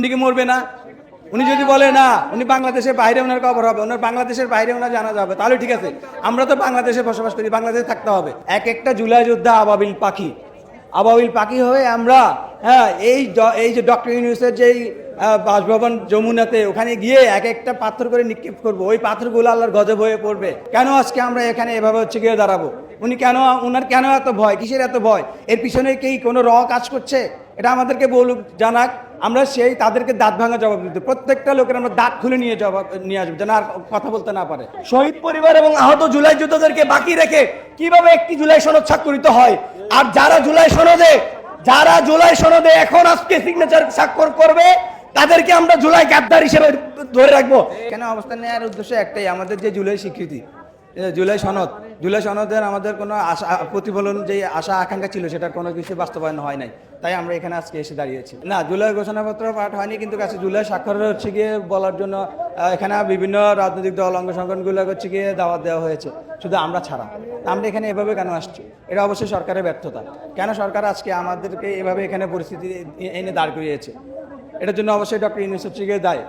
উনি কি মরবে না? উনি যদি বলে না উনি বাংলাদেশের বাইরে ওনার কবর হবে, ওনার বাংলাদেশের বাইরে ওনার জানা যাবে, তাহলে ঠিক আছে। আমরা তো বাংলাদেশে বসবাস করি, বাংলাদেশে থাকতে হবে। এক একটা জুলাই যোদ্ধা আবাবিল পাখি, আবাবিল পাখি হয়ে আমরা এই যে ডক্টর ইউনূসের যেই বাসভবন যমুনাতে, ওখানে গিয়ে এক একটা পাথর করে নিক্ষেপ করবো। ওই পাথরগুলো আল্লাহর গজব হয়ে পড়বে। কেন আজকে আমরা এখানে এভাবে গিয়ে দাঁড়াবো? উনার কেন এত ভয়? কিসের এত ভয়? এর পিছনে কি কোনো কাজ করছে? এটা আমাদেরকে বলুক, জানাক। আমরা তাদেরকে দাঁত ভাঙা জবাব দিতে, প্রত্যেকটা লোকের আমরা দাঁত খুলে নিয়ে আসবো, যেন আর কথা বলতে না পারে। শহীদ পরিবার এবং আহত জুলাই যোদ্ধাদেরকে বাকি রেখে কিভাবে একটি জুলাই সনদ স্বাক্ষরিত হয়? আর যারা জুলাই সনদে এখন আজকে সিগনেচার স্বাক্ষর করবে, তাদেরকে আমরা জুলাই গাদ্দার হিসেবে ধরে রাখবো। কেন অবস্থান নেওয়ার উদ্দেশ্য একটাই, আমাদের যে জুলাই স্বীকৃতি, জুলাই সনদের আমাদের কোনো আশা প্রতিফলন, যে আশা আকাঙ্ক্ষা ছিল, সেটার কোনো কিছু বাস্তবায়ন হয় নাই। তাই আমরা এখানে আজকে এসে দাঁড়িয়েছি। না, জুলাই ঘোষণাপত্র পাঠ হয়নি, কিন্তু কাছে জুলাই স্বাক্ষর গিয়ে বলার জন্য এখানে বিভিন্ন রাজনৈতিক দল, অঙ্গ সংগঠনগুলো গিয়ে দাওয়াত দেওয়া হয়েছে, শুধু আমরা ছাড়া। আমরা এখানে এভাবে কেন আসছি? এটা অবশ্যই সরকারের ব্যর্থতা। কেন সরকার আজকে আমাদেরকে এভাবে এখানে পরিস্থিতি এনে দাঁড় করিয়েছে? এটার জন্য অবশ্যই ডক্টর ইউনূস দায়ী।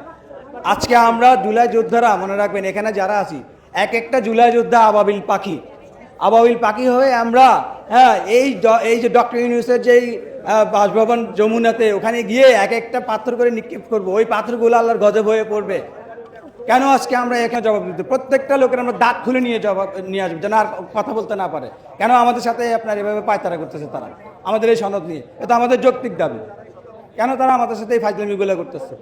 আজকে আমরা জুলাই যোদ্ধারা, মনে রাখবেন, এখানে যারা আছি, এক একটা জুলাই যোদ্ধা আবাবিল পাখি হয়ে আমরা এই যে ডক্টর ইউনূসের যেই বাসভবন যমুনাতে, ওখানে গিয়ে এক একটা পাথর করে নিক্ষেপ করবো। ওই পাথরগুলো আল্লাহর গজব হয়ে পড়বে। কেন আজকে আমরা এখানে জবাব দিতে, প্রত্যেকটা লোকের আমরা দাঁত খুলে নিয়ে আসবো, যেন আর কথা বলতে না পারে। কেন আমাদের সাথে আপনার এভাবে পায়তারা করতেছে তারা আমাদের এই সনদ নিয়ে? এটা আমাদের যৌক্তিক দাবি। কেন তারা আমাদের সাথে এই ফাজলামিগুলো করতেছে?